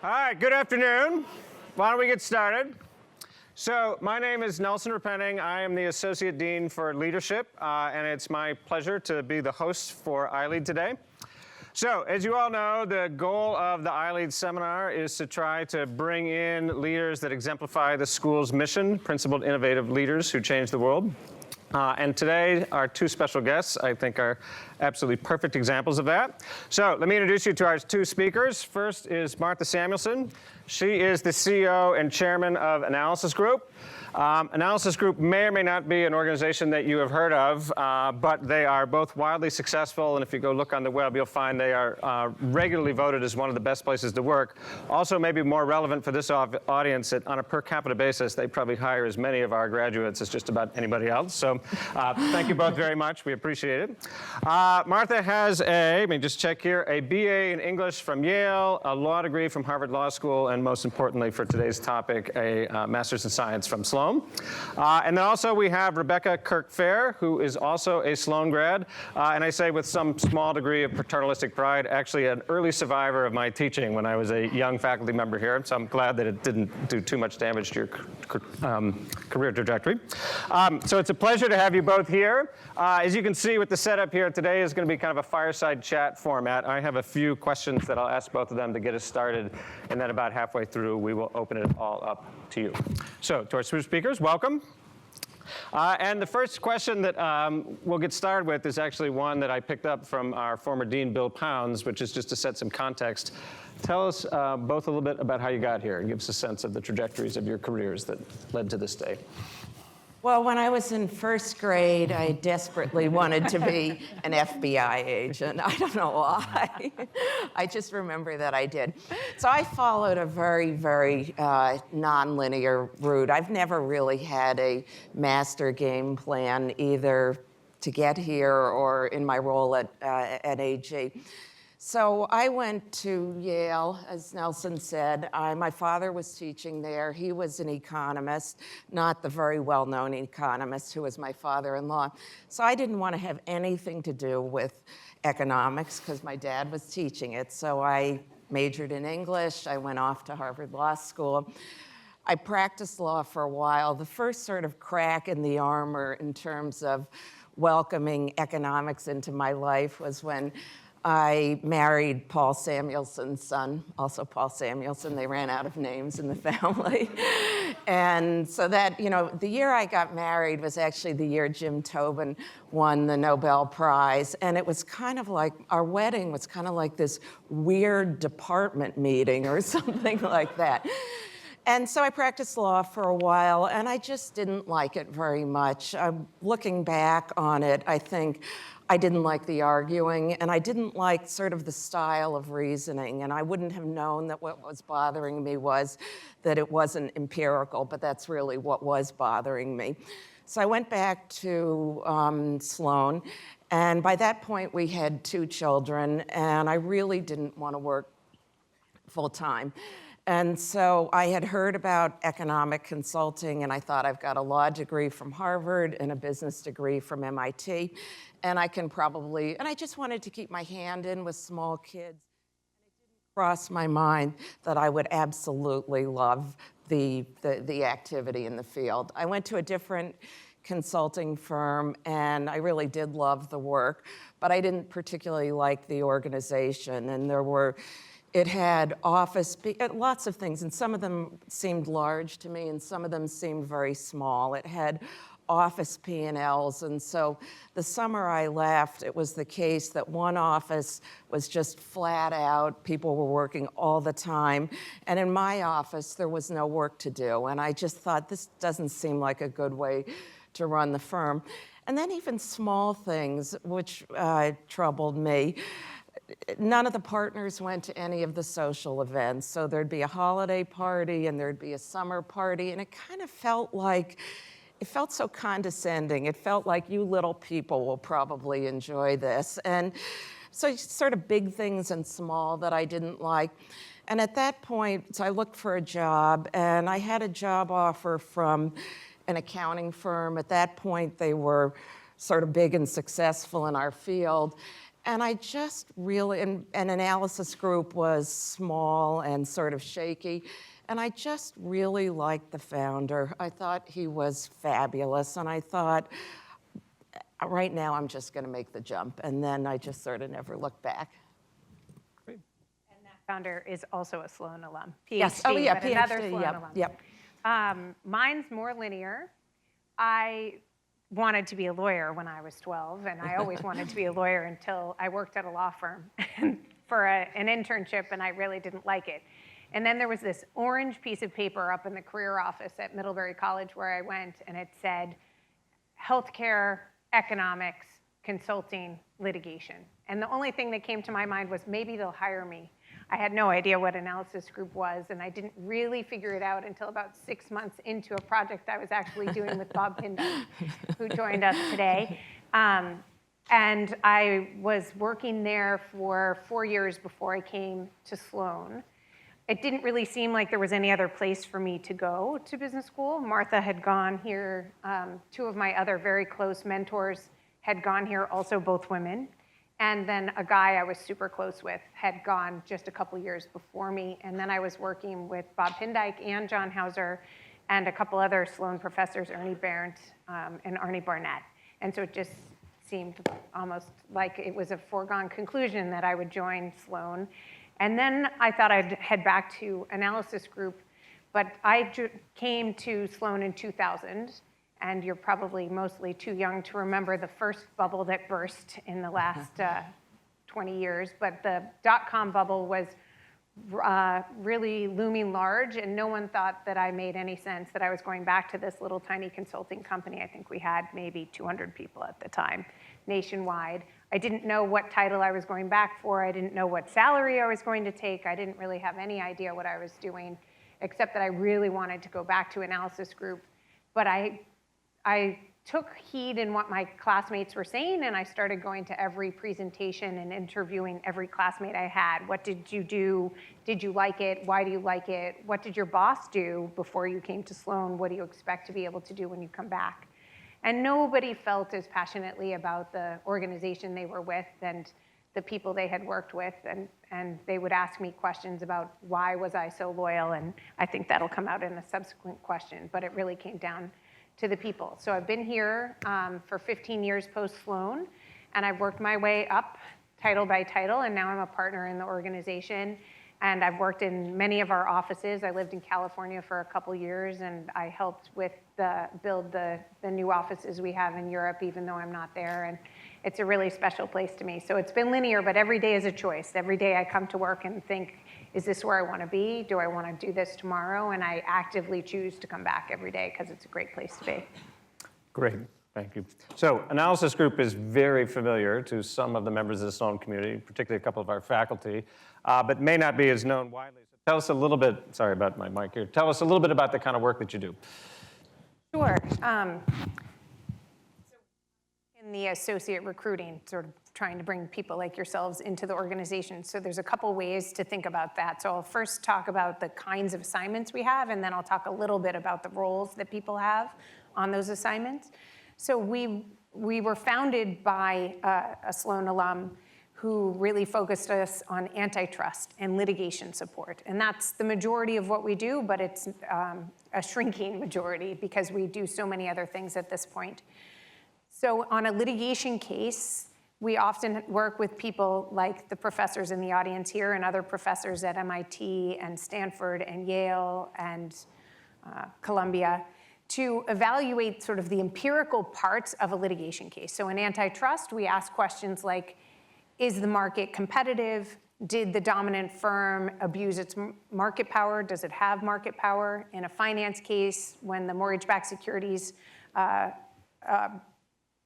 All right, good afternoon. Why don't we get started? So my name is Nelson Repenning. I am the Associate Dean for Leadership, and it's my pleasure to be the host for iLead today. So as you all know, the goal of the iLead seminar is to try to bring in leaders that exemplify the school's mission, principled, innovative leaders who change the world. And today, our two special guests, I think, are absolutely perfect examples of that. So let me introduce you to our two speakers. First is Martha Samuelson. She is the CEO and chairman of Analysis Group. Analysis Group may or may not be an organization that you have heard of, but they are both wildly successful, and if you go look on the web, you'll find they are regularly voted as one of the best places to work. Also, maybe more relevant for this audience, that on a per capita basis, they probably hire as many of our graduates as just about anybody else. So thank you both very much. We appreciate it. Martha has let me just check here, a BA in English from Yale, a law degree from Harvard Law School, and most importantly for today's topic, a master's in science from Sloan. And then also we have Rebecca Kirk Fair, who is also a Sloan grad, and I say with some small degree of paternalistic pride, actually an early survivor of my teaching when I was a young faculty member here, so I'm glad that it didn't do too much damage to your career trajectory. So it's a pleasure to have you both here. As you can see with the setup here, today is going to be kind of a fireside chat format. I have a few questions that I'll ask both of them to get us started, and then about halfway through, we will open it all up to you. So to our two speakers, welcome. And the first question that we'll get started with is actually one that I picked up from our former dean, Bill Pounds, which is just to set some context. Tell us both a little bit about how you got here and give us a sense of the trajectories of your careers that led to this day. Well, when I was in first grade, I desperately wanted to be an FBI agent. I don't know why. I just remember that I did. So I followed a very, very nonlinear route. I've never really had a master game plan, either to get here or in my role at AG. So I went to Yale, as Nelson said. My father was teaching there. He was an economist, not the very well-known economist who was my father-in-law. So I didn't want to have anything to do with economics because my dad was teaching it. So I majored in English. I went off to Harvard Law School. I practiced law for a while. The first sort of crack in the armor in terms of welcoming economics into my life was when I married Paul Samuelson's son, also Paul Samuelson. They ran out of names in the family. And so that, the year I got married was actually the year Jim Tobin won the Nobel Prize. And it was kind of like, our wedding was kind of like this weird department meeting or something like that. And so I practiced law for a while, and I just didn't like it very much. Looking back on it, I think I didn't like the arguing, and I didn't like sort of the style of reasoning, and I wouldn't have known that what was bothering me was that it wasn't empirical, but that's really what was bothering me. So I went back to Sloan, and by that point we had 2 children, and I really didn't want to work full-time. And so I had heard about economic consulting, and I thought, I've got a law degree from Harvard and a business degree from MIT, and I just wanted to keep my hand in with small kids. And it didn't cross my mind that I would absolutely love the activity in the field. I went to a different consulting firm, and I really did love the work, but I didn't particularly like the organization, and it had lots of things, and some of them seemed large to me, and some of them seemed very small. It had office P&Ls, and so the summer I left, it was the case that one office was just flat out, people were working all the time, and in my office, there was no work to do, and I just thought, this doesn't seem like a good way to run the firm. And then even small things, which troubled me. None of the partners went to any of the social events. So there'd be a holiday party and there'd be a summer party, and it kind of felt so condescending. It felt like you little people will probably enjoy this. And so sort of big things and small that I didn't like. And at that point, so I looked for a job, and I had a job offer from an accounting firm. At that point, they were sort of big and successful in our field. And I just really, and analysis group was small and sort of shaky, and I just really liked the founder. I thought he was fabulous, and I thought, right now I'm just going to make the jump. And then I just sort of never looked back. Great. And that founder is also a Sloan alum, PhD, Yes. Oh, yeah, but PhD. another Sloan Yep. alum. Yep. Mine's more linear. I wanted to be a lawyer when I was 12, and I always wanted to be a lawyer until I worked at a law firm for an internship, and I really didn't like it. And then there was this orange piece of paper up in the career office at Middlebury College where I went, and it said, healthcare, economics, consulting, litigation. And the only thing that came to my mind was maybe they'll hire me. I had no idea what analysis group was, and I didn't really figure it out until about 6 months into a project I was actually doing with Bob Pindyck, who joined us today. And I was working there for 4 years before I came to Sloan. It didn't really seem like there was any other place for me to go to business school. Martha had gone here. 2 of my other very close mentors had gone here, also both women. And then a guy I was super close with had gone just a couple years before me. And then I was working with Bob Pindyck and John Hauser and a couple other Sloan professors, Ernie Barrett and Arnie Barnett. And so it just seemed almost like it was a foregone conclusion that I would join Sloan. And then I thought I'd head back to analysis group, but I came to Sloan in 2000, and you're probably mostly too young to remember the first bubble that burst in the last 20 years, but the dot-com bubble was really looming large, and no one thought that I made any sense that I was going back to this little tiny consulting company. I think we had maybe 200 people at the time, nationwide. I didn't know what title I was going back for. I didn't know what salary I was going to take. I didn't really have any idea what I was doing, except that I really wanted to go back to analysis group. But I took heed in what my classmates were saying, and I started going to every presentation and interviewing every classmate I had. What did you do? Did you like it? Why do you like it? What did your boss do before you came to Sloan? What do you expect to be able to do when you come back? And nobody felt as passionately about the organization they were with and the people they had worked with. And they would ask me questions about why was I so loyal? And I think that'll come out in a subsequent question, but it really came down to the people. So I've been here for 15 years post-Sloan, and I've worked my way up title by title, and now I'm a partner in the organization. And I've worked in many of our offices. I lived in California for a couple years, and I helped with build the new offices we have in Europe, even though I'm not there. And it's a really special place to me. So it's been linear, but every day is a choice. Every day I come to work and think, is this where I want to be? Do I want to do this tomorrow? And I actively choose to come back every day because it's a great place to be. Great, thank you. So analysis group is very familiar to some of the members of the Sloan community, particularly a couple of our faculty, but may not be as known widely. So tell us a little bit, sorry about my mic here, tell us a little bit about the kind of work that you do. Sure. So in the associate recruiting, sort of trying to bring people like yourselves into the organization. So there's a couple ways to think about that. So I'll first talk about the kinds of assignments we have, and then I'll talk a little bit about the roles that people have on those assignments. So we were founded by a Sloan alum who really focused us on antitrust and litigation support. And that's the majority of what we do, but it's a shrinking majority because we do so many other things at this point. So on a litigation case, we often work with people like the professors in the audience here and other professors at MIT and Stanford and Yale and Columbia to evaluate sort of the empirical parts of a litigation case. So in antitrust, we ask questions like, is the market competitive? Did the dominant firm abuse its market power? Does it have market power? In a finance case, when the mortgage-backed securities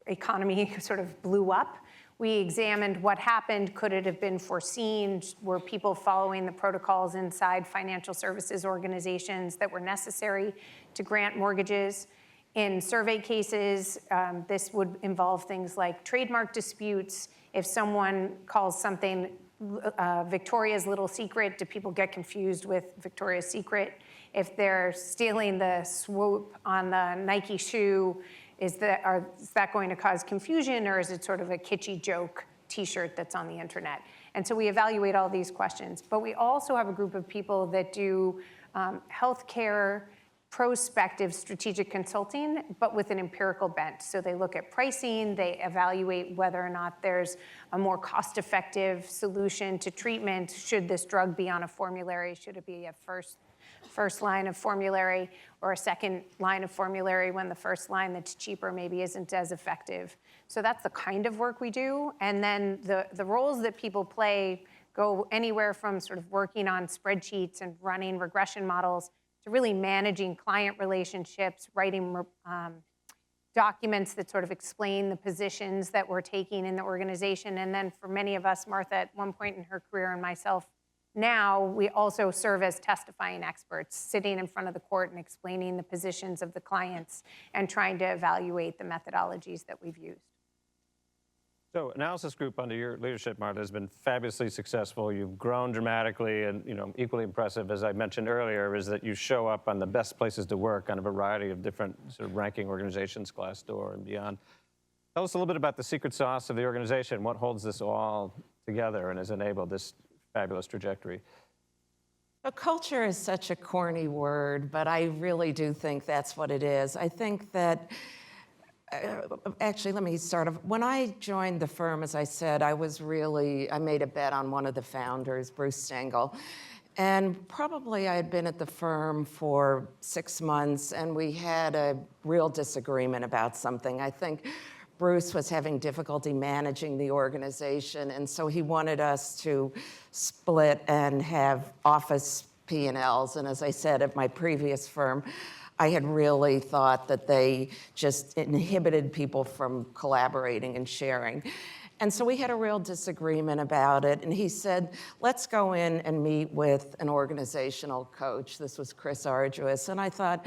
economy sort of blew up, we examined what happened. Could it have been foreseen? Were people following the protocols inside financial services organizations that were necessary to grant mortgages? In survey cases, this would involve things like trademark disputes. If someone calls something Victoria's Little Secret, do people get confused with Victoria's Secret? If they're stealing the swoop on the Nike shoe, is that going to cause confusion, or is it sort of a kitschy joke t-shirt that's on the internet. And so we evaluate all these questions. But we also have a group of people that do healthcare prospective strategic consulting, but with an empirical bent. So they look at pricing, they evaluate whether or not there's a more cost-effective solution to treatment. Should this drug be on a formulary? Should it be a first line of formulary or a second line of formulary when the first line that's cheaper maybe isn't as effective? So that's the kind of work we do. And then the roles that people play go anywhere from sort of working on spreadsheets and running regression models to really managing client relationships, writing documents that sort of explain the positions that we're taking in the organization. And then for many of us, Martha at one point in her career and myself now, we also serve as testifying experts, sitting in front of the court and explaining the positions of the clients and trying to evaluate the methodologies that we've used. So Analysis Group under your leadership, Martha, has been fabulously successful. You've grown dramatically, and equally impressive, as I mentioned earlier, is that you show up on the best places to work on a variety of different sort of ranking organizations, Glassdoor and beyond. Tell us a little bit about the secret sauce of the organization. What holds this all together and has enabled this fabulous trajectory? So culture is such a corny word, but I really do think that's what it is. I think that actually, let me start off. When I joined the firm, as I said, I made a bet on one of the founders, Bruce Stengel. And probably I had been at the firm for 6 months, and we had a real disagreement about something. I think Bruce was having difficulty managing the organization, and so he wanted us to split and have office P&Ls. And as I said, at my previous firm, I had really thought that they just inhibited people from collaborating and sharing. And so we had a real disagreement about it. And he said, let's go in and meet with an organizational coach. This was Chris Arduous. And I thought,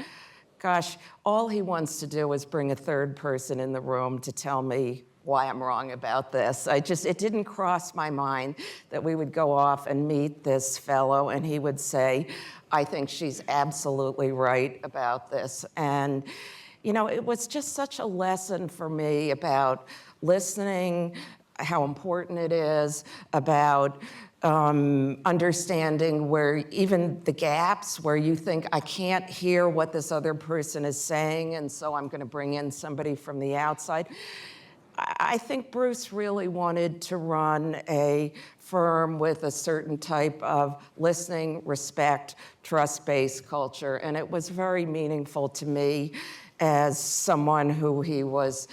gosh, all he wants to do is bring a third person in the room to tell me why I'm wrong about this. It didn't cross my mind that we would go off and meet this fellow and he would say, I think she's absolutely right about this. And, it was just such a lesson for me about listening, how important it is, about understanding where even the gaps where you think, I can't hear what this other person is saying, and so I'm going to bring in somebody from the outside. I think Bruce really wanted to run a firm with a certain type of listening, respect, trust-based culture, and it was very meaningful to me as someone who he was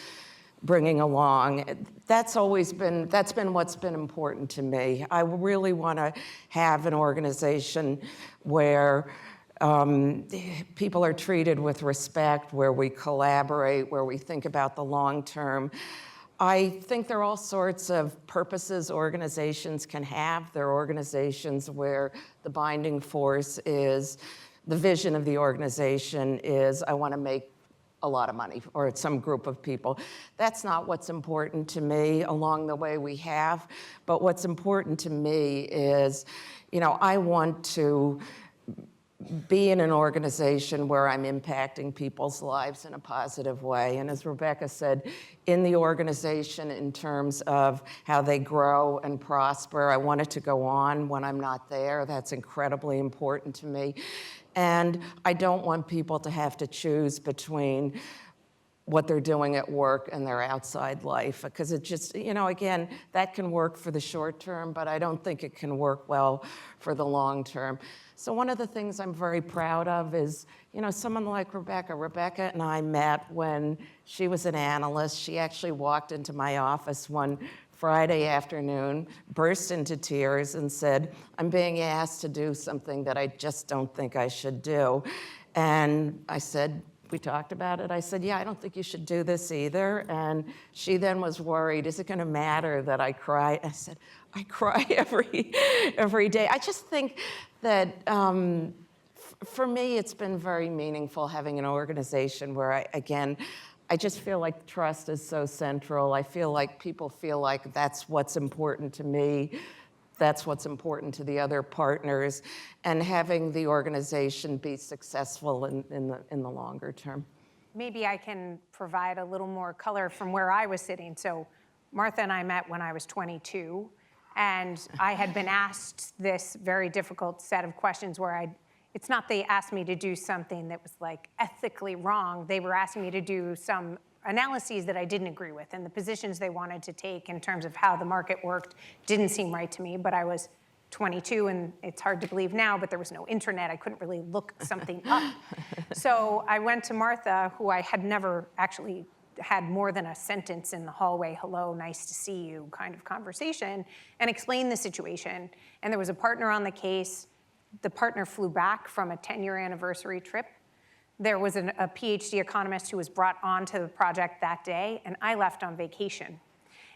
bringing along. That's been what's been important to me. I really want to have an organization where people are treated with respect, where we collaborate, where we think about the long term. I think there are all sorts of purposes organizations can have. There are organizations where the binding force is, the vision of the organization is, I want to make a lot of money, or some group of people. That's not what's important to me. Along the way we have, but what's important to me is, I want to be in an organization where I'm impacting people's lives in a positive way. And as Rebecca said, in the organization in terms of how they grow and prosper, I want it to go on when I'm not there. That's incredibly important to me. And I don't want people to have to choose between what they're doing at work and their outside life, because it just, again, that can work for the short term, but I don't think it can work well for the long term. So one of the things I'm very proud of is, someone like Rebecca. Rebecca and I met when she was an analyst. She actually walked into my office one Friday afternoon, burst into tears and said, I'm being asked to do something that I just don't think I should do. And I said, we talked about it. I said, yeah, I don't think you should do this either. And she then was worried, is it going to matter that I cry? I said, I cry every day. I just think that for me, it's been very meaningful having an organization where I just feel like trust is so central. I feel like people feel like that's what's important to me. That's what's important to the other partners, and having the organization be successful in the longer term. Maybe I can provide a little more color from where I was sitting. So Martha and I met when I was 22, and I had been asked this very difficult set of questions where it's not they asked me to do something that was like ethically wrong. They were asking me to do some analyses that I didn't agree with, and the positions they wanted to take in terms of how the market worked didn't seem right to me, but I was 22, and it's hard to believe now, but there was no internet. I couldn't really look something up. So I went to Martha, who I had never actually had more than a sentence in the hallway, hello, nice to see you kind of conversation, and explained the situation. And there was a partner on the case. The partner flew back from a 10-year anniversary trip. There was a PhD economist who was brought onto the project that day, and I left on vacation.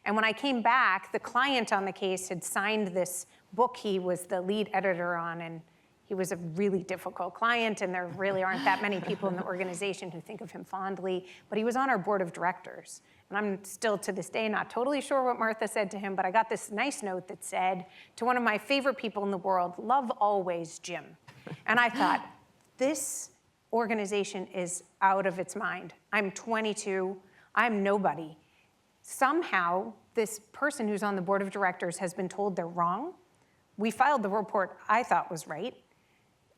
And when I came back, the client on the case had signed this book he was the lead editor on, and he was a really difficult client, and there really aren't that many people in the organization who think of him fondly, but he was on our board of directors. And I'm still to this day not totally sure what Martha said to him, but I got this nice note that said, to one of my favorite people in the world, love always, Jim. And I thought, this organization is out of its mind. I'm 22, I'm nobody. Somehow, this person who's on the board of directors has been told they're wrong. We filed the report I thought was right.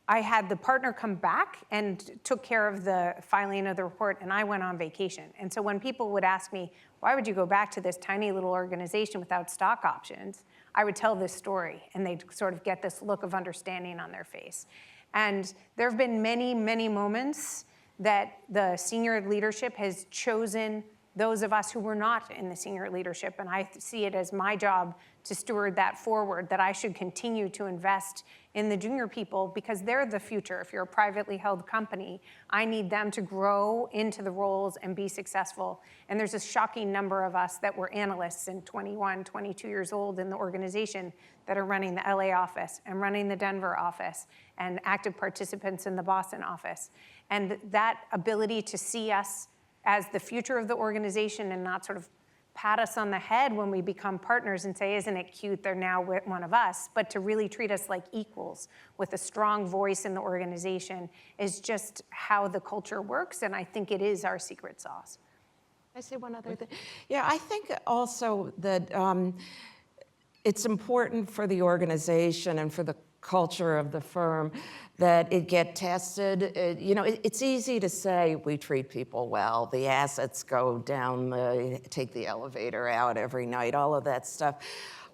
I had the partner come back and took care of the filing of the report, and I went on vacation. And so when people would ask me, why would you go back to this tiny little organization without stock options? I would tell this story, and they'd sort of get this look of understanding on their face. And there have been many, many moments that the senior leadership has chosen those of us who were not in the senior leadership, and I see it as my job to steward that forward, that I should continue to invest in the junior people because they're the future. If you're a privately held company, I need them to grow into the roles and be successful. And there's a shocking number of us that were analysts and 21, 22 years old in the organization that are running the LA office and running the Denver office and active participants in the Boston office. And that ability to see us as the future of the organization and not sort of pat us on the head when we become partners and say, isn't it cute, they're now one of us, but to really treat us like equals with a strong voice in the organization is just how the culture works, and I think it is our secret sauce. Can I say one other thing? Yeah, I think also that it's important for the organization and for the culture of the firm that it get tested. It's easy to say we treat people well, the assets go down, take the elevator out every night, all of that stuff.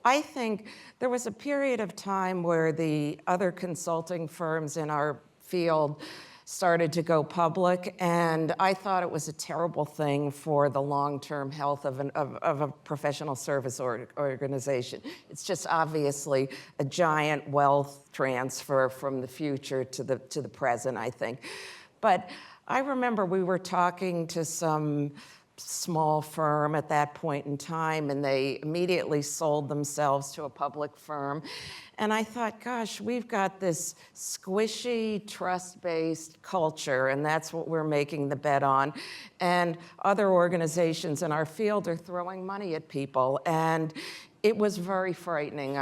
I think there was a period of time where the other consulting firms in our field started to go public, and I thought it was a terrible thing for the long-term health of a professional service organization. It's just obviously a giant wealth transfer from the future to the present, I think. But I remember we were talking to some small firm at that point in time, and they immediately sold themselves to a public firm. And I thought, gosh, we've got this squishy, trust-based culture, and that's what we're making the bet on. And other organizations in our field are throwing money at people. And it was very frightening.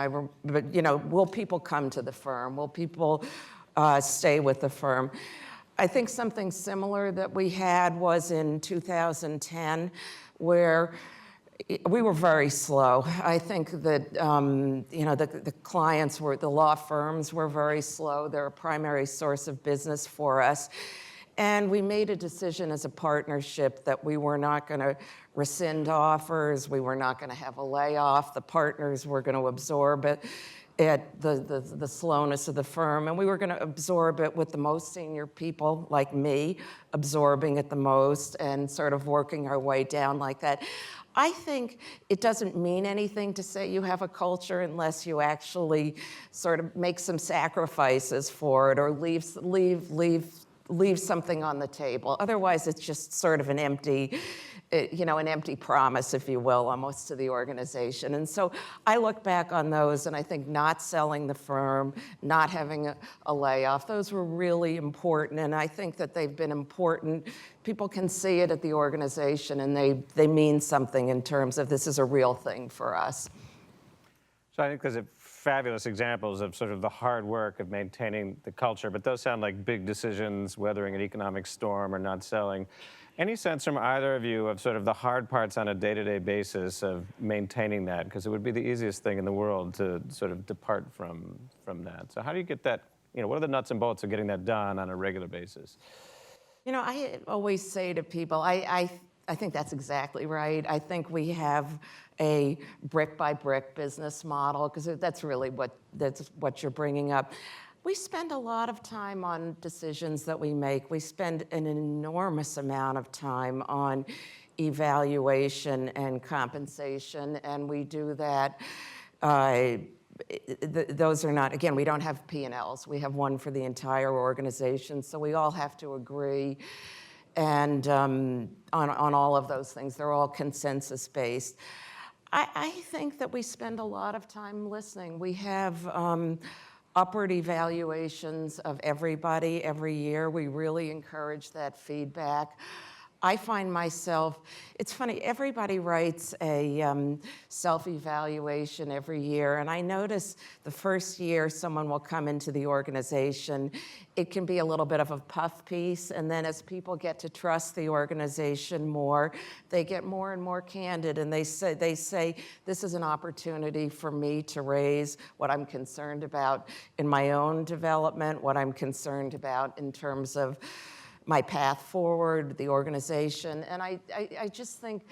But will people come to the firm? Will people stay with the firm? I think something similar that we had was in 2010, where we were very slow. I think that the clients were, the law firms were very slow. They're a primary source of business for us. And we made a decision as a partnership that we were not going to rescind offers. We were not going to have a layoff. The partners were going to absorb it at the slowness of the firm, and we were going to absorb it with the most senior people like me absorbing it the most and sort of working our way down like that. I think it doesn't mean anything to say you have a culture unless you actually sort of make some sacrifices for it or leave something on the table. Otherwise, it's just sort of an empty promise, if you will, almost to the organization. And so I look back on those, and I think not selling the firm, not having a layoff, those were really important, and I think that they've been important. People can see it at the organization, and they mean something in terms of this is a real thing for us. So I think there's a fabulous examples of sort of the hard work of maintaining the culture, but those sound like big decisions, weathering an economic storm or not selling. Any sense from either of you of sort of the hard parts on a day-to-day basis of maintaining that? Because it would be the easiest thing in the world to sort of depart from that. So how do you get that, what are the nuts and bolts of getting that done on a regular basis? I always say to people, I think that's exactly right. I think we have a brick-by-brick business model, because that's really what you're bringing up. We spend a lot of time on decisions that we make. We spend an enormous amount of time on evaluation and compensation, and we do that. Those are not, again, we don't have P&Ls. We have one for the entire organization, so we all have to agree. And on all of those things, they're all consensus-based. I think that we spend a lot of time listening. We have upward evaluations of everybody every year. We really encourage that feedback. I find myself, it's funny, everybody writes a self-evaluation every year, and I notice the first year someone will come into the organization, it can be a little bit of a puff piece, and then as people get to trust the organization more, they get more and more candid, and they say, this is an opportunity for me to raise what I'm concerned about in my own development, what I'm concerned about in terms of my path forward, the organization, and I just think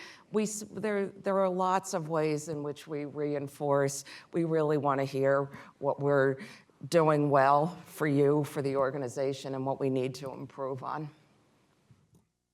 there are lots of ways in which we reinforce. We really want to hear what we're doing well for you, for the organization, and what we need to improve on.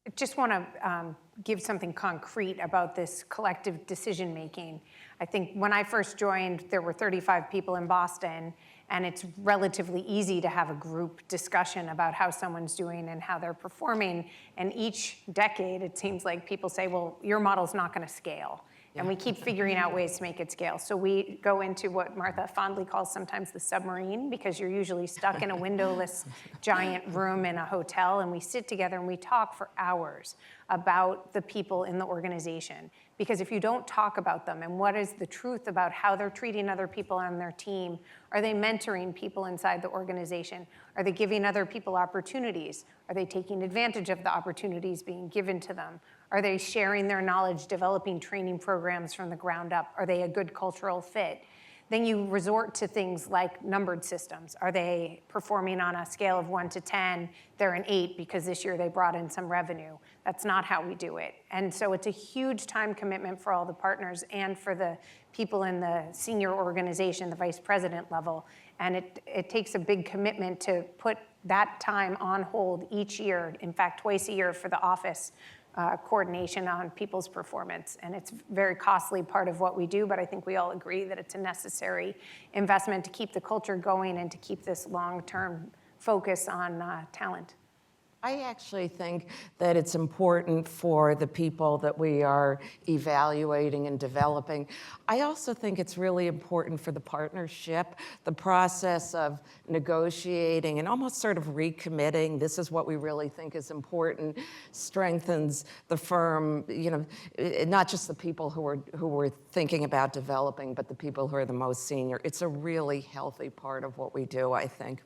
I just want to give something concrete about this collective decision making. I think when I first joined, there were 35 people in Boston, and it's relatively easy to have a group discussion about how someone's doing and how they're performing. And each decade, it seems like people say, well, your model's not going to scale. And we keep figuring out ways to make it scale. So we go into what Martha fondly calls sometimes the submarine, because you're usually stuck in a windowless giant room in a hotel, and we sit together and we talk for hours about the people in the organization. Because if you don't talk about them and what is the truth about how they're treating other people on their team, are they mentoring people inside the organization? Are they giving other people opportunities? Are they taking advantage of the opportunities being given to them? Are they sharing their knowledge, developing training programs from the ground up? Are they a good cultural fit? Then you resort to things like numbered systems. Are they performing on a scale of 1 to 10? They're an 8 because this year they brought in some revenue. That's not how we do it. And so it's a huge time commitment for all the partners and for the people in the senior organization, the vice president level. And it takes a big commitment to put that time on hold each year, in fact, twice a year for the office coordination on people's performance. And it's a very costly part of what we do, but I think we all agree that it's a necessary investment to keep the culture going and to keep this long-term focus on talent. I actually think that it's important for the people that we are evaluating and developing. I also think it's really important for the partnership, the process of negotiating and almost sort of recommitting. This is what we really think is important, strengthens the firm, not just the people who are thinking about developing, but the people who are the most senior. It's a really healthy part of what we do, I think.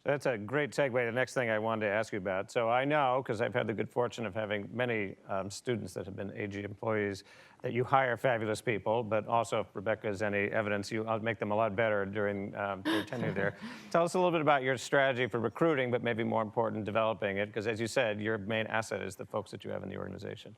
That's a great segue to the next thing I wanted to ask you about. So I know, because I've had the good fortune of having many students that have been AG employees, that you hire fabulous people, but also if Rebecca has any evidence, I'll make them a lot better during your tenure there. Tell us a little bit about your strategy for recruiting, but maybe more important, developing it, because as you said, your main asset is the folks that you have in the organization.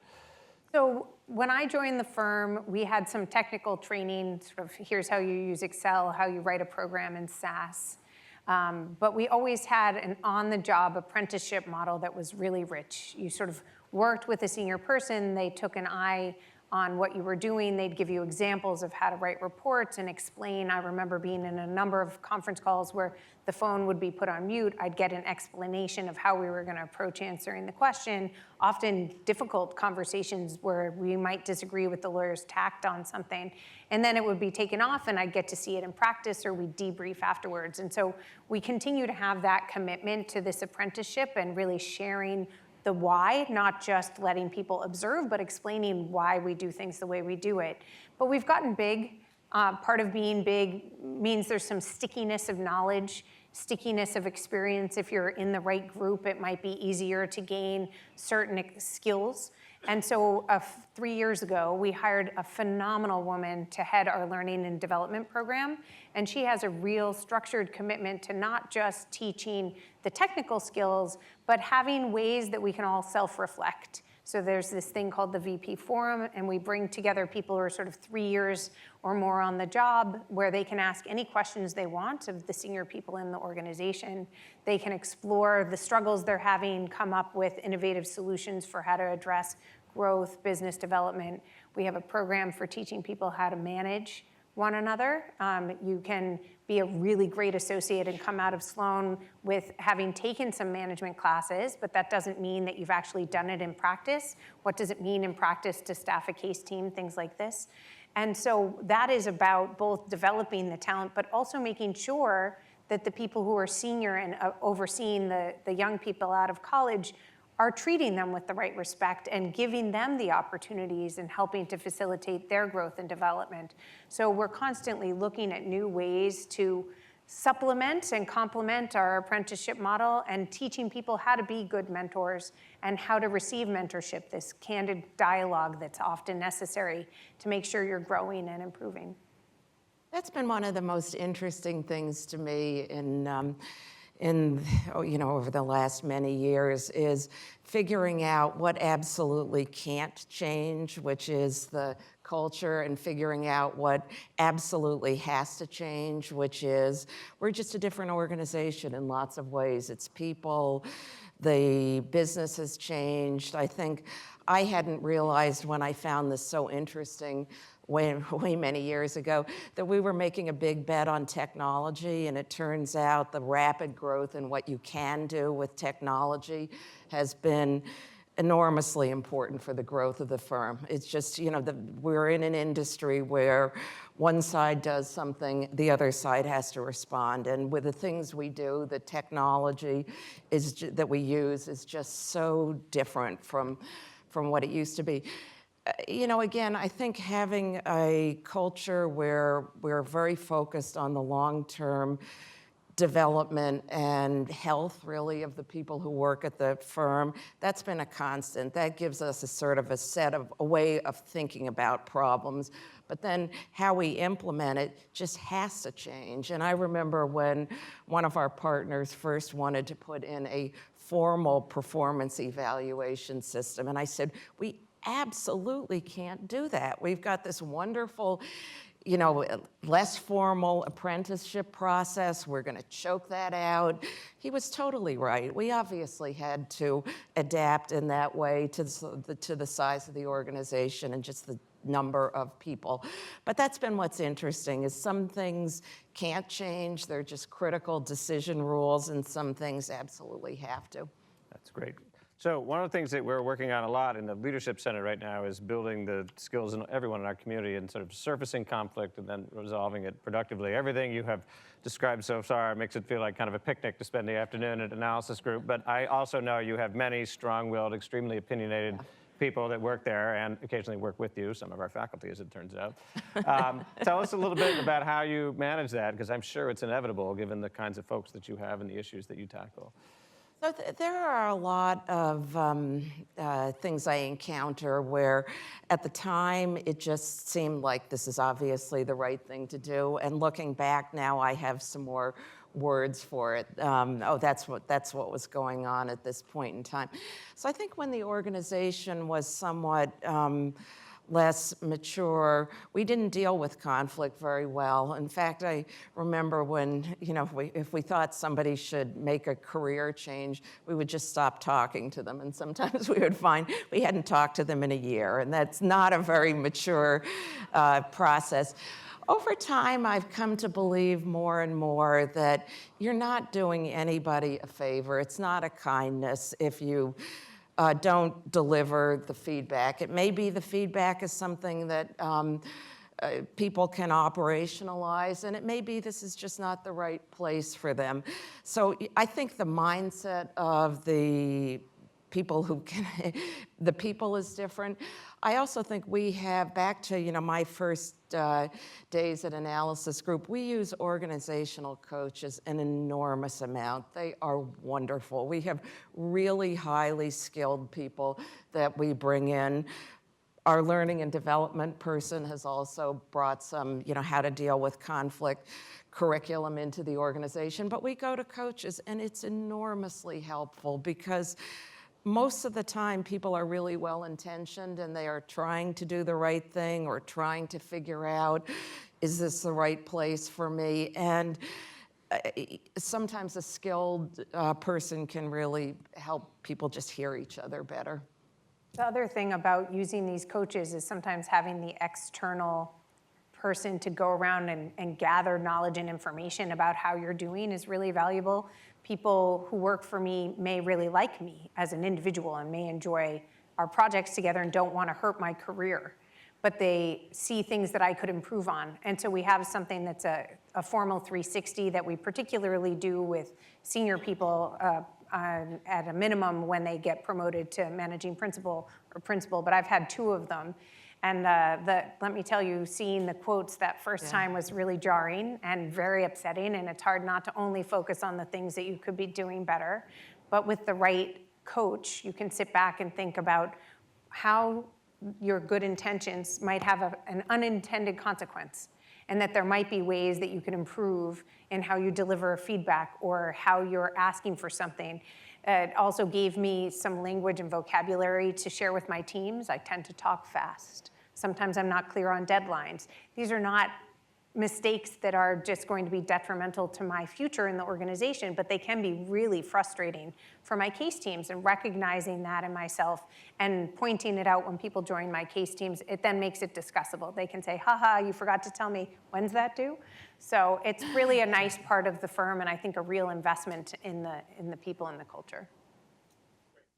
So when I joined the firm, we had some technical training, sort of here's how you use Excel, how you write a program in SAS. But we always had an on-the-job apprenticeship model that was really rich. You sort of worked with a senior person, they took an eye on what you were doing, they'd give you examples of how to write reports and explain. I remember being in a number of conference calls where the phone would be put on mute, I'd get an explanation of how we were going to approach answering the question, often difficult conversations where we might disagree with the lawyer's tact on something, and then it would be taken off and I'd get to see it in practice or we'd debrief afterwards. And so we continue to have that commitment to this apprenticeship and really sharing the why, not just letting people observe, but explaining why we do things the way we do it. But we've gotten big. Part of being big means there's some stickiness of knowledge, stickiness of experience. If you're in the right group, it might be easier to gain certain skills. And so 3 years ago, we hired a phenomenal woman to head our learning and development program. And she has a real structured commitment to not just teaching the technical skills, but having ways that we can all self-reflect. So there's this thing called the VP Forum, and we bring together people who are sort of 3 years or more on the job, where they can ask any questions they want of the senior people in the organization. They can explore the struggles they're having, come up with innovative solutions for how to address growth, business development. We have a program for teaching people how to manage one another. You can be a really great associate and come out of Sloan with having taken some management classes, but that doesn't mean that you've actually done it in practice. What does it mean in practice to staff a case team, things like this? And so that is about both developing the talent, but also making sure that the people who are senior and overseeing the young people out of college are treating them with the right respect and giving them the opportunities and helping to facilitate their growth and development. So we're constantly looking at new ways to supplement and complement our apprenticeship model and teaching people how to be good mentors and how to receive mentorship, this candid dialogue that's often necessary to make sure you're growing and improving. That's been one of the most interesting things to me in over the last many years, is figuring out what absolutely can't change, which is the culture, and figuring out what absolutely has to change, which is we're just a different organization in lots of ways. It's people, the business has changed. I think I hadn't realized when I found this so interesting way many years ago, that we were making a big bet on technology, and it turns out the rapid growth in what you can do with technology has been enormously important for the growth of the firm. It's just, we're in an industry where one side does something, the other side has to respond. And with the things we do, the technology that we use is just so different from what it used to be. Again, I think having a culture where we're very focused on the long-term development and health, really, of the people who work at the firm, that's been a constant. That gives us a way of thinking about problems. But then how we implement it just has to change. And I remember when one of our partners first wanted to put in a formal performance evaluation system, and I said, we absolutely can't do that. We've got this wonderful, less formal apprenticeship process. We're going to choke that out. He was totally right. We obviously had to adapt in that way to the size of the organization and just the number of people. But that's been what's interesting, is some things can't change. They're just critical decision rules, and some things absolutely have to. That's great. So one of the things that we're working on a lot in the Leadership Center right now is building the skills in everyone in our community and sort of surfacing conflict and then resolving it productively. Everything you have described so far makes it feel like kind of a picnic to spend the afternoon at an analysis group. But I also know you have many strong-willed, extremely opinionated people that work there and occasionally work with you, some of our faculty, as it turns out. Tell us a little bit about how you manage that, because I'm sure it's inevitable given the kinds of folks that you have and the issues that you tackle. So there are a lot of things I encounter where at the time it just seemed like this is obviously the right thing to do. And looking back now, I have some more words for it. That's what was going on at this point in time. So I think when the organization was somewhat less mature, we didn't deal with conflict very well. In fact, I remember when, if we thought somebody should make a career change, we would just stop talking to them. And sometimes we would find we hadn't talked to them in a year, and that's not a very mature process. Over time, I've come to believe more and more that you're not doing anybody a favor. It's not a kindness if you don't deliver the feedback. It may be the feedback is something that people can operationalize, and it may be this is just not the right place for them. So I think the mindset of the people who can, the people is different. I also think we have, back to my first days at Analysis Group, we use organizational coaches an enormous amount. They are wonderful. We have really highly skilled people that we bring in. Our learning and development person has also brought some, how to deal with conflict curriculum into the organization. But we go to coaches, and it's enormously helpful because most of the time people are really well-intentioned and they are trying to do the right thing or trying to figure out, is this the right place for me? And sometimes a skilled person can really help people just hear each other better. The other thing about using these coaches is sometimes having the external person to go around and gather knowledge and information about how you're doing is really valuable. People who work for me may really like me as an individual and may enjoy our projects together and don't want to hurt my career, but they see things that I could improve on. And so we have something that's a formal 360 that we particularly do with senior people at a minimum when they get promoted to managing principal or principal, but I've had 2 of them. And let me tell you, seeing the quotes that first time was really jarring and very upsetting, and it's hard not to only focus on the things that you could be doing better, but with the right coach, you can sit back and think about how your good intentions might have an unintended consequence, and that there might be ways that you could improve in how you deliver feedback or how you're asking for something. It also gave me some language and vocabulary to share with my teams. I tend to talk fast. Sometimes I'm not clear on deadlines. These are not mistakes that are just going to be detrimental to my future in the organization, but they can be really frustrating for my case teams, and recognizing that in myself and pointing it out when people join my case teams, it then makes it discussable. They can say, haha, you forgot to tell me, when's that due? So it's really a nice part of the firm, and I think a real investment in the people and the culture.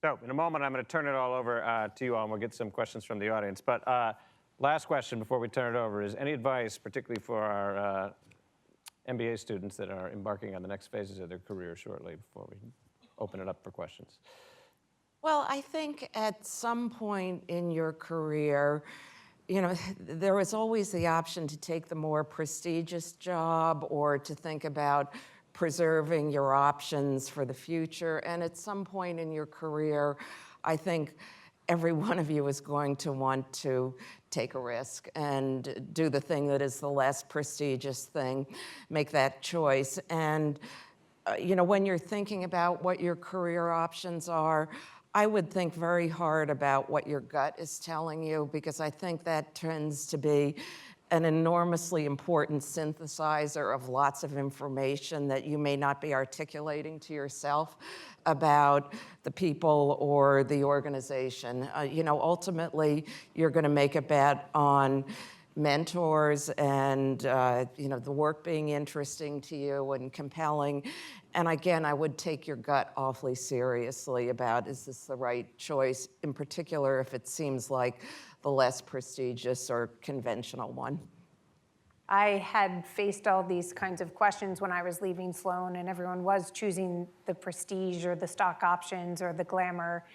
So in a moment, I'm going to turn it all over to you all, and we'll get some questions from the audience. But last question before we turn it over is, any advice, particularly for our MBA students that are embarking on the next phases of their career shortly, before we open it up for questions? Well, I think at some point in your career, there is always the option to take the more prestigious job or to think about preserving your options for the future. And at some point in your career, I think every one of you is going to want to take a risk and do the thing that is the less prestigious thing, make that choice. And when you're thinking about what your career options are, I would think very hard about what your gut is telling you, because I think that tends to be an enormously important synthesizer of lots of information that you may not be articulating to yourself about the people or the organization. Ultimately, you're going to make a bet on mentors and the work being interesting to you and compelling. And again, I would take your gut awfully seriously about, is this the right choice, in particular if it seems like the less prestigious or conventional one. I had faced all these kinds of questions when I was leaving Sloan, and everyone was choosing the prestige or the stock options or the glamour.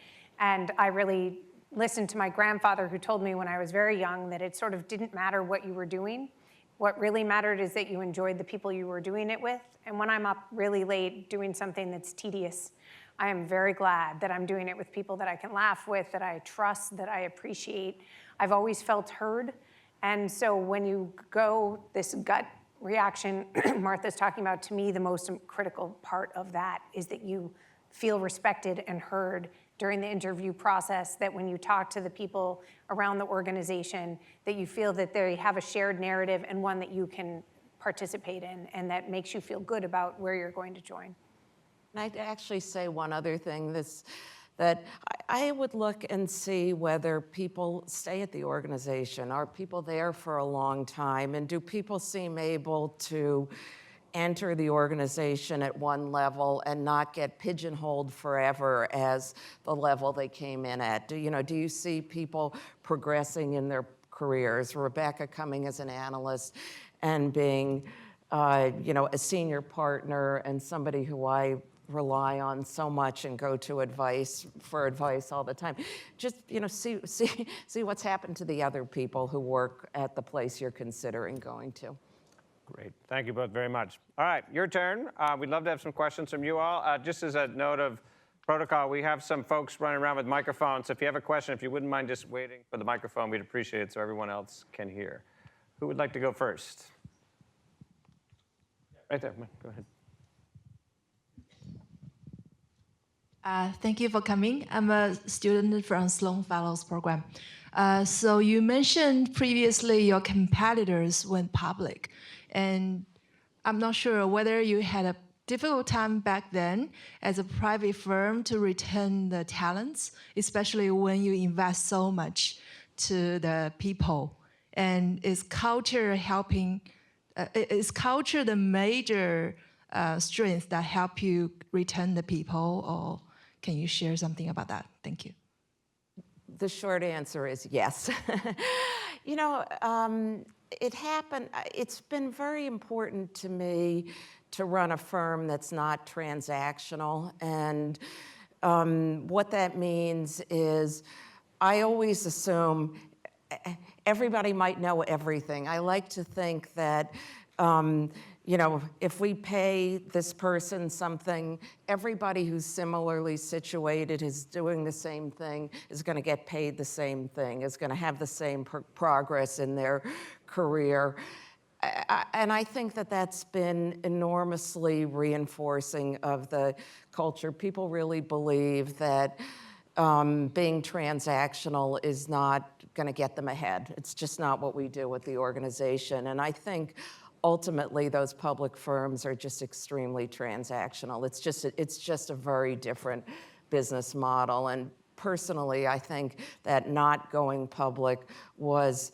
And I really listened to my grandfather, who told me when I was very young that it sort of didn't matter what you were doing. What really mattered is that you enjoyed the people you were doing it with. And when I'm up really late doing something that's tedious, I am very glad that I'm doing it with people that I can laugh with, that I trust, that I appreciate. I've always felt heard. And so when you go this gut reaction Martha's talking about, to me, the most critical part of that is that you feel respected and heard during the interview process, that when you talk to the people around the organization, that you feel that they have a shared narrative and one that you can participate in, and that makes you feel good about where you're going to join. And I'd actually say one other thing, that I would look and see whether people stay at the organization. Are people there for a long time? And do people seem able to enter the organization at one level and not get pigeonholed forever as the level they came in at? Do you see people progressing in their careers? Rebecca coming as an analyst and being a senior partner, and somebody who I rely on so much and go to advice all the time. Just, see what's happened to the other people who work at the place you're considering going to. Great. Thank you both very much. All right, your turn. We'd love to have some questions from you all. Just as a note of protocol, we have some folks running around with microphones. So if you have a question, if you wouldn't mind just waiting for the microphone, we'd appreciate it so everyone else can hear. Who would like to go first? Right there. Go ahead. Thank you for coming. I'm a student from Sloan Fellows Program. So you mentioned previously your competitors went public, and I'm not sure whether you had a difficult time back then as a private firm to retain the talents, especially when you invest so much to the people. And is culture helping? Is culture the major strength that help you retain the people, or can you share something about that? Thank you. The short answer is yes. It happened. It's been very important to me to run a firm that's not transactional. And what that means is I always assume everybody might know everything. I like to think that if we pay this person something, everybody who's similarly situated, is doing the same thing, is going to get paid the same thing, is going to have the same progress in their career. And I think that that's been enormously reinforcing of the culture. People really believe that being transactional is not going to get them ahead. It's just not what we do with the organization. And I think ultimately those public firms are just extremely transactional. It's just a very different business model. And personally, I think that not going public was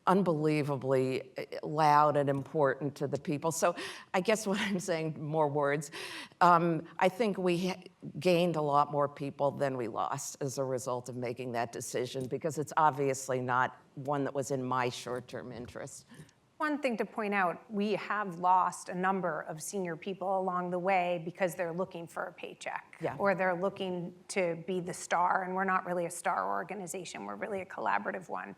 unbelievably loud and important to the people. So I guess what I'm saying, more words, I think we gained a lot more people than we lost as a result of making that decision, because it's obviously not one that was in my short-term interest. One thing to point out, we have lost a number of senior people along the way because they're looking for a paycheck, or they're looking to be the star, and we're not really a star organization, we're really a collaborative one.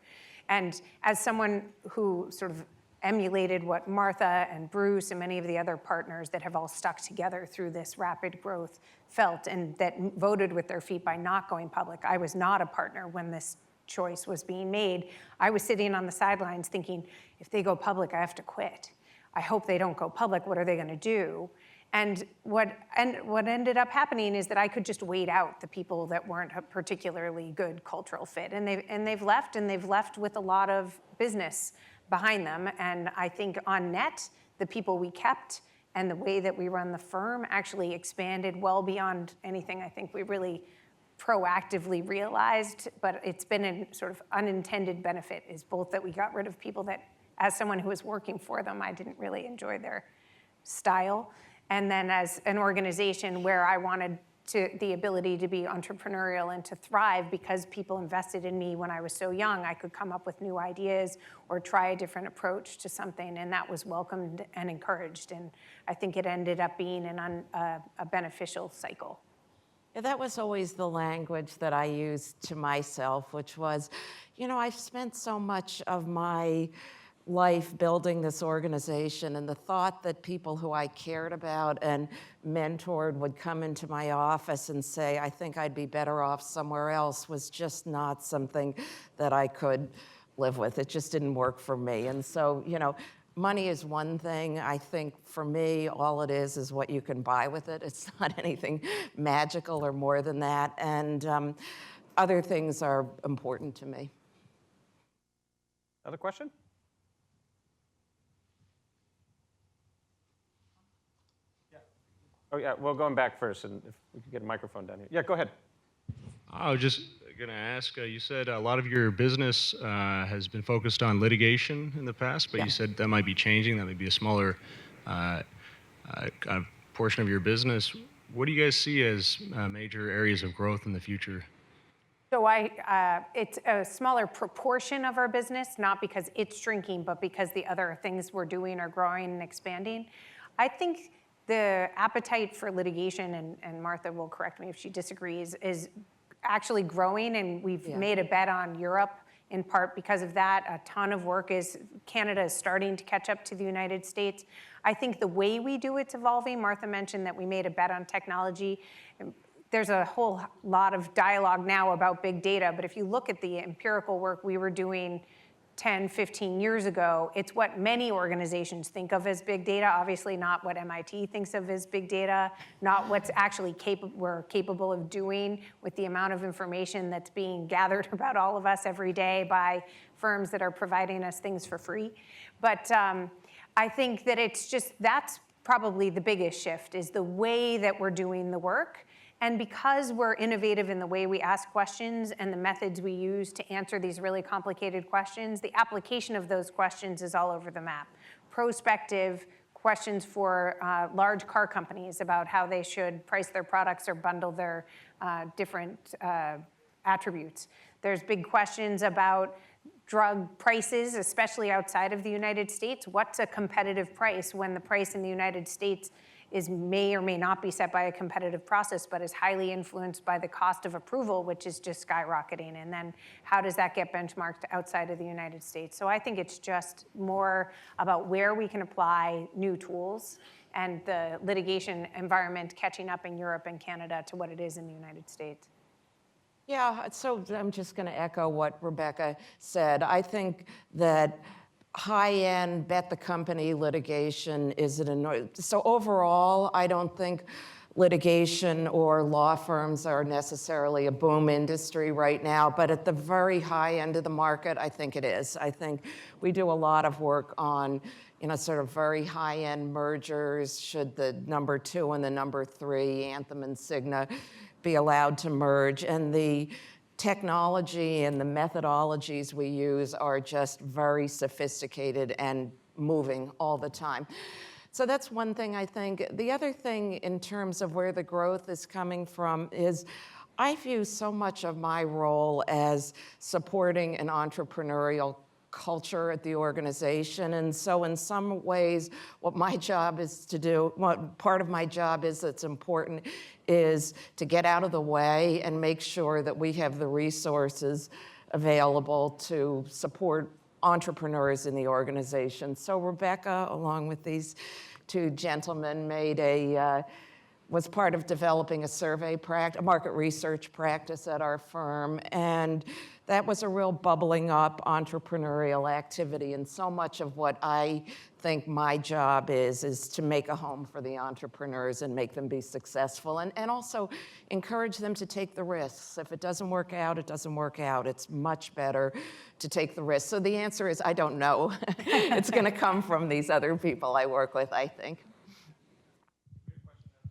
And as someone who sort of emulated what Martha and Bruce and many of the other partners that have all stuck together through this rapid growth felt, and that voted with their feet by not going public. I was not a partner when this choice was being made. I was sitting on the sidelines thinking, if they go public, I have to quit. I hope they don't go public. What are they going to do? And what ended up happening is that I could just wait out the people that weren't a particularly good cultural fit. And they've left with a lot of business behind them. And I think on net, the people we kept and the way that we run the firm actually expanded well beyond anything I think we really proactively realized, but it's been a sort of unintended benefit, is both that we got rid of people that, as someone who was working for them, I didn't really enjoy their style. And then as an organization where I wanted the ability to be entrepreneurial and to thrive, because people invested in me when I was so young, I could come up with new ideas or try a different approach to something, and that was welcomed and encouraged. And I think it ended up being a beneficial cycle. That was always the language that I used to myself, which was, I've spent so much of my life building this organization, and the thought that people who I cared about and mentored would come into my office and say, I think I'd be better off somewhere else, was just not something that I could live with. It just didn't work for me. And so, money is one thing. I think for me, all it is what you can buy with it. It's not anything magical or more than that. And other things are important to me. Another question? Oh, yeah, well, going back first, and if we could get a microphone down here. Yeah, go ahead. I was just going to ask, you said a lot of your business has been focused on litigation in the past, but you said that might be changing, that might be a smaller portion of your business. What do you guys see as major areas of growth in the future? So it's a smaller proportion of our business, not because it's shrinking, but because the other things we're doing are growing and expanding. I think the appetite for litigation, and Martha will correct me if she disagrees, is actually growing, and we've made a bet on Europe in part because of that. A ton of work Canada is starting to catch up to the United States. I think the way we do it's evolving. Martha mentioned that we made a bet on technology. There's a whole lot of dialogue now about big data, but if you look at the empirical work we were doing 10, 15 years ago, it's what many organizations think of as big data, obviously not what MIT thinks of as big data, not what's actually we're capable of doing with the amount of information that's being gathered about all of us every day by firms that are providing us things for free. But I think that that's probably the biggest shift, is the way that we're doing the work. And because we're innovative in the way we ask questions and the methods we use to answer these really complicated questions, the application of those questions is all over the map. Prospective questions for large car companies about how they should price their products or bundle their different attributes. There's big questions about drug prices, especially outside of the United States. What's a competitive price when the price in the United States may or may not be set by a competitive process, but is highly influenced by the cost of approval, which is just skyrocketing. And then how does that get benchmarked outside of the United States? So I think it's just more about where we can apply new tools and the litigation environment catching up in Europe and Canada to what it is in the United States. Yeah, so I'm just going to echo what Rebecca said. I think that high-end bet the company litigation is an annoying. So overall, I don't think litigation or law firms are necessarily a boom industry right now, but at the very high end of the market, I think it is. I think we do a lot of work on, sort of very high-end mergers. Should the number 2 and the number 3, Anthem and Cigna, be allowed to merge? And the technology and the methodologies we use are just very sophisticated and moving all the time. So that's one thing I think. The other thing in terms of where the growth is coming from is I view so much of my role as supporting an entrepreneurial culture at the organization. And so in some ways, what my job is to do, what part of my job is that's important, is to get out of the way and make sure that we have the resources available to support entrepreneurs in the organization. So Rebecca, along with these 2 gentlemen, was part of developing a market research practice at our firm. And that was a real bubbling up entrepreneurial activity. And so much of what I think my job is to make a home for the entrepreneurs and make them be successful, and also encourage them to take the risks. If it doesn't work out, it doesn't work out. It's much better to take the risk. So the answer is, I don't know. It's going to come from these other people I work with, I think.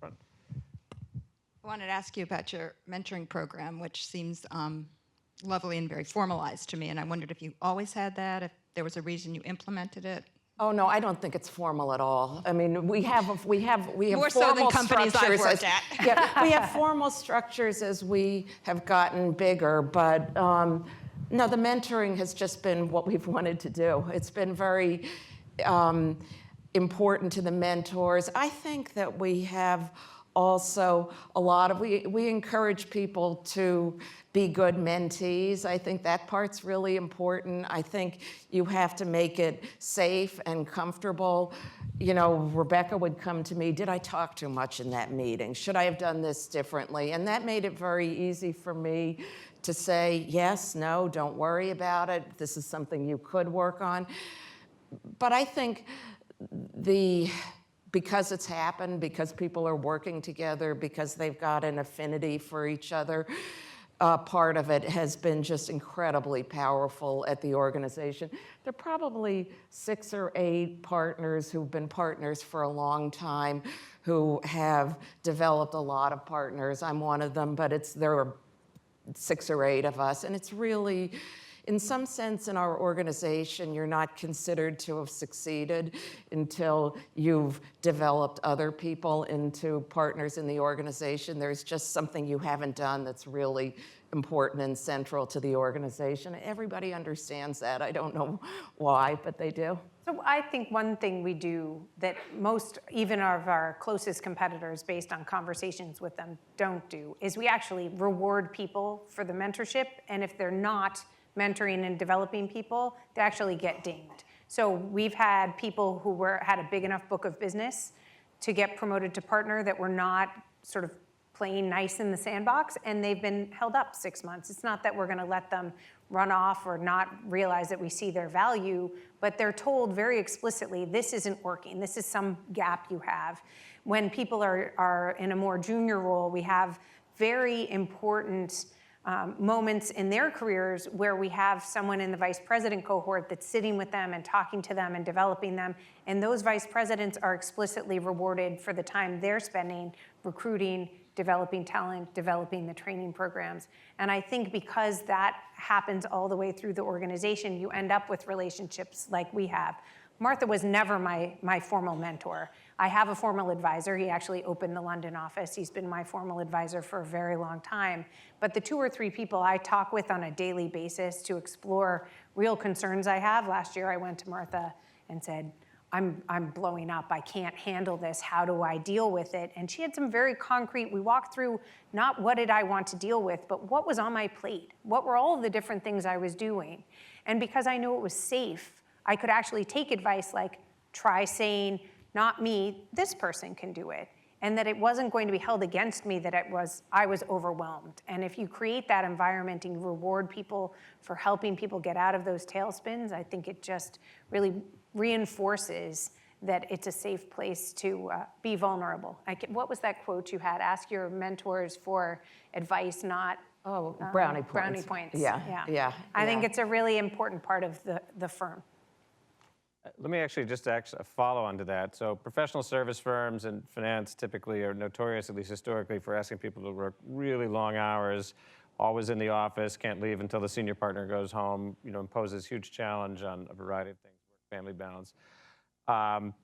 I wanted to ask you about your mentoring program, which seems lovely and very formalized to me. And I wondered if you always had that, if there was a reason you implemented it. Oh no, I don't think it's formal at all. I mean, we have More so than companies I've worked at. Yeah, we have formal structures as we have gotten bigger, but no, the mentoring has just been what we've wanted to do. It's been very important to the mentors. I think that we have also we encourage people to be good mentees. I think that part's really important. I think you have to make it safe and comfortable. Rebecca would come to me, did I talk too much in that meeting? Should I have done this differently? And that made it very easy for me to say, yes, no, don't worry about it. This is something you could work on. But I think because it's happened, because people are working together, because they've got an affinity for each other, part of it has been just incredibly powerful at the organization. There are probably 6 or 8 partners who've been partners for a long time who have developed a lot of partners. I'm one of them, but there are 6 or 8 of us, and it's really, in some sense, in our organization, you're not considered to have succeeded until you've developed other people into partners in the organization. There's just something you haven't done that's really important and central to the organization. Everybody understands that. I don't know why, but they do. So I think one thing we do that most, even of our closest competitors, based on conversations with them, don't do, is we actually reward people for the mentorship. And if they're not mentoring and developing people, they actually get dinged. So we've had people who had a big enough book of business to get promoted to partner that were not sort of playing nice in the sandbox, and they've been held up 6 months. It's not that we're going to let them run off or not realize that we see their value, but they're told very explicitly, this isn't working. This is some gap you have. When people are in a more junior role, we have very important moments in their careers where we have someone in the vice president cohort that's sitting with them and talking to them and developing them. And those vice presidents are explicitly rewarded for the time they're spending recruiting, developing talent, developing the training programs. And I think because that happens all the way through the organization, you end up with relationships like we have. Martha was never my formal mentor. I have a formal advisor. He actually opened the London office. He's been my formal advisor for a very long time. But the 2 or 3 people I talk with on a daily basis to explore real concerns I have, last year I went to Martha and said, I'm blowing up. I can't handle this. How do I deal with it? And she had some very concrete, we walked through not what did I want to deal with, but what was on my plate? What were all of the different things I was doing? And because I knew it was safe, I could actually take advice like, try saying, not me, this person can do it. And that it wasn't going to be held against me that I was overwhelmed. And if you create that environment and you reward people for helping people get out of those tailspins, I think it just really reinforces that it's a safe place to be vulnerable. What was that quote you had? Ask your mentors for advice, not brownie points. Brownie points. Yeah. I think it's a really important part of the firm. Let me actually just follow on to that. So professional service firms and finance typically are notorious, at least historically, for asking people to work really long hours, always in the office, can't leave until the senior partner goes home, imposes huge challenge on a variety of things, work-family balance.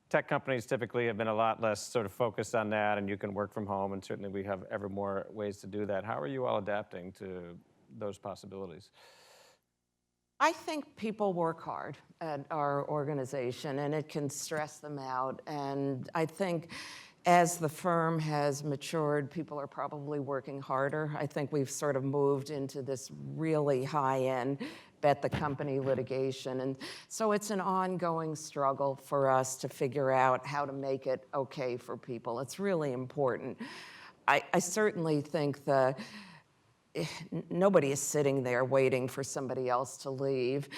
Tech companies typically have been a lot less sort of focused on that, and you can work from home, and certainly we have ever more ways to do that. How are you all adapting to those possibilities? I think people work hard at our organization, and it can stress them out. And I think as the firm has matured, people are probably working harder. I think we've sort of moved into this really high-end bet the company litigation. And so it's an ongoing struggle for us to figure out how to make it okay for people. It's really important. I certainly think nobody is sitting there waiting for somebody else to leave.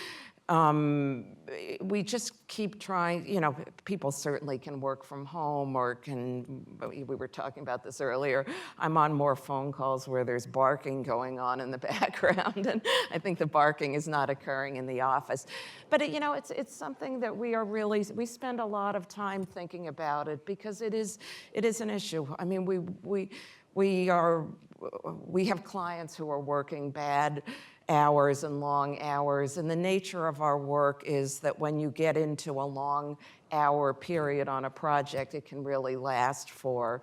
We just keep trying, people certainly can work from home we were talking about this earlier. I'm on more phone calls where there's barking going on in the background, and I think the barking is not occurring in the office. But it's something that we spend a lot of time thinking about it because it is an issue. I mean, we have clients who are working bad hours and long hours, and the nature of our work is that when you get into a long hour period on a project, it can really last for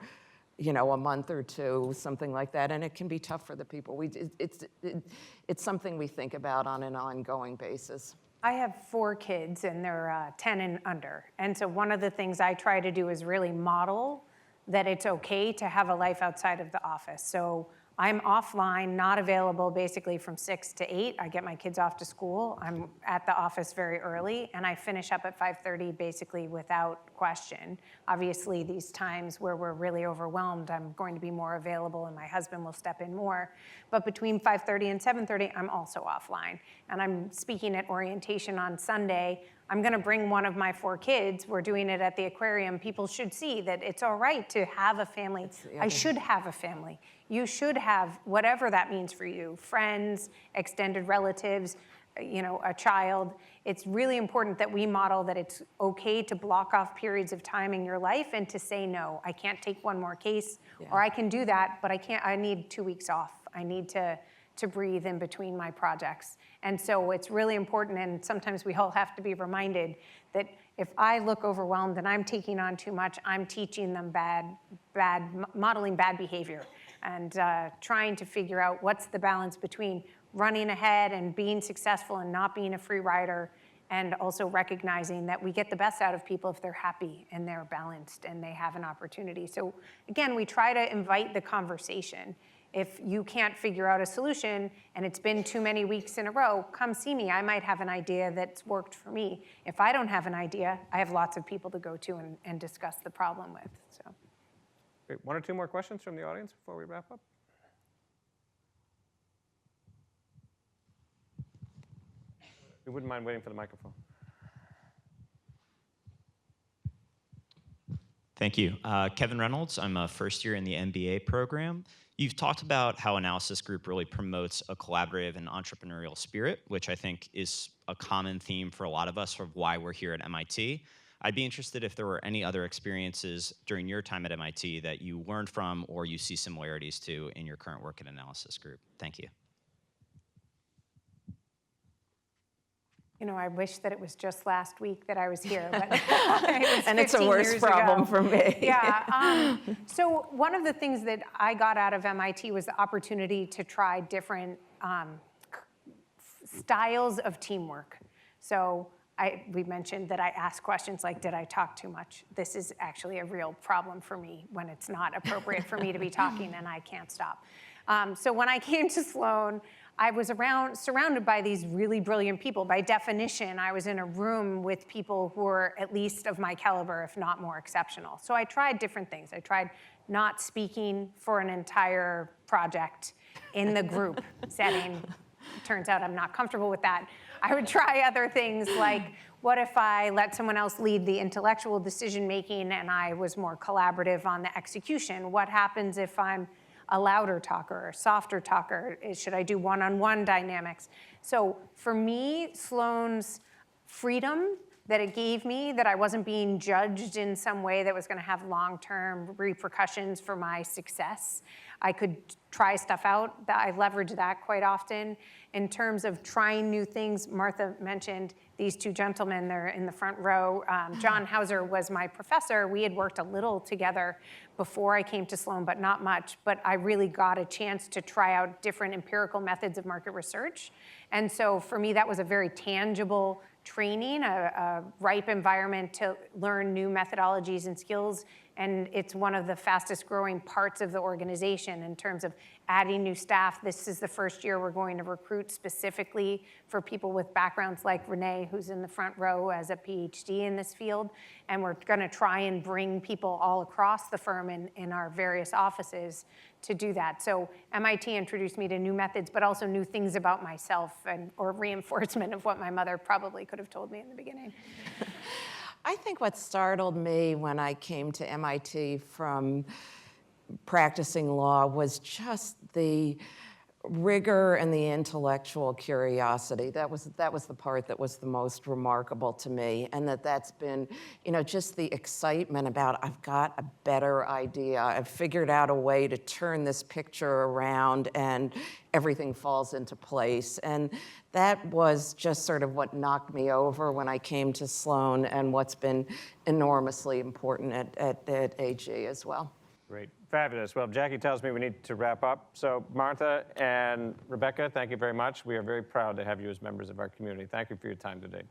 a month or 2, something like that, and it can be tough for the people. It's something we think about on an ongoing basis. I have 4 kids, and they're 10 and under, and so one of the things I try to do is really model that it's okay to have a life outside of the office. So I'm offline, not available basically from 6 to 8. I get my kids off to school. I'm at the office very early, and I finish up at 5:30 basically without question. Obviously, these times where we're really overwhelmed, I'm going to be more available, and my husband will step in more. But between 5:30 and 7:30, I'm also offline. And I'm speaking at orientation on Sunday. I'm going to bring one of my 4 kids. We're doing it at the aquarium. People should see that it's all right to have a family. I should have a family. You should have whatever that means for you, friends, extended relatives, a child. It's really important that we model that it's okay to block off periods of time in your life and to say, no, I can't take one more case, or I can do that, but I need 2 weeks off. I need to breathe in between my projects. And so it's really important, and sometimes we all have to be reminded that if I look overwhelmed and I'm taking on too much, I'm teaching them modeling bad behavior and trying to figure out what's the balance between running ahead and being successful and not being a free rider and also recognizing that we get the best out of people if they're happy and they're balanced and they have an opportunity. So again, we try to invite the conversation. If you can't figure out a solution and it's been too many weeks in a row, come see me. I might have an idea that's worked for me. If I don't have an idea, I have lots of people to go to and discuss the problem with. So. Great. One or two more questions from the audience before we wrap up? We wouldn't mind waiting for the microphone. Thank you. Kevin Reynolds. I'm a first year in the MBA program. You've talked about how Analysis Group really promotes a collaborative and entrepreneurial spirit, which I think is a common theme for a lot of us of why we're here at MIT. I'd be interested if there were any other experiences during your time at MIT that you learned from or you see similarities to in your current work at Analysis Group. Thank you. You know, I wish that it was just last week that I was here, but and it's a worse problem for me. Yeah. So one of the things that I got out of MIT was the opportunity to try different styles of teamwork. So we mentioned that I ask questions like, did I talk too much? This is actually a real problem for me when it's not appropriate for me to be talking and I can't stop. So when I came to Sloan, I was surrounded by these really brilliant people. By definition, I was in a room with people who were at least of my caliber, if not more exceptional. So I tried different things. I tried not speaking for an entire project in the group setting. Turns out I'm not comfortable with that. I would try other things like, what if I let someone else lead the intellectual decision making and I was more collaborative on the execution? What happens if I'm a louder talker, a softer talker? Should I do one-on-one dynamics? So for me, Sloan's freedom that it gave me, that I wasn't being judged in some way that was going to have long-term repercussions for my success. I could try stuff out. I leverage that quite often. In terms of trying new things, Martha mentioned these two gentlemen, they're in the front row. John Hauser was my professor. We had worked a little together before I came to Sloan, but not much. But I really got a chance to try out different empirical methods of market research. And so for me, that was a very tangible training, a ripe environment to learn new methodologies and skills. And it's one of the fastest growing parts of the organization in terms of adding new staff. This is the first year we're going to recruit specifically for people with backgrounds like Renee, who's in the front row as a PhD in this field. And we're going to try and bring people all across the firm in our various offices to do that. So MIT introduced me to new methods, but also new things about myself or reinforcement of what my mother probably could have told me in the beginning. I think what startled me when I came to MIT from practicing law was just the rigor and the intellectual curiosity. That was the part that was the most remarkable to me, and that's been, just the excitement about, I've got a better idea. I've figured out a way to turn this picture around and everything falls into place. And that was just sort of what knocked me over when I came to Sloan and what's been enormously important at AG as well. Great. Fabulous. Well, Jackie tells me we need to wrap up. So Martha and Rebecca, thank you very much. We are very proud to have you as members of our community. Thank you for your time today.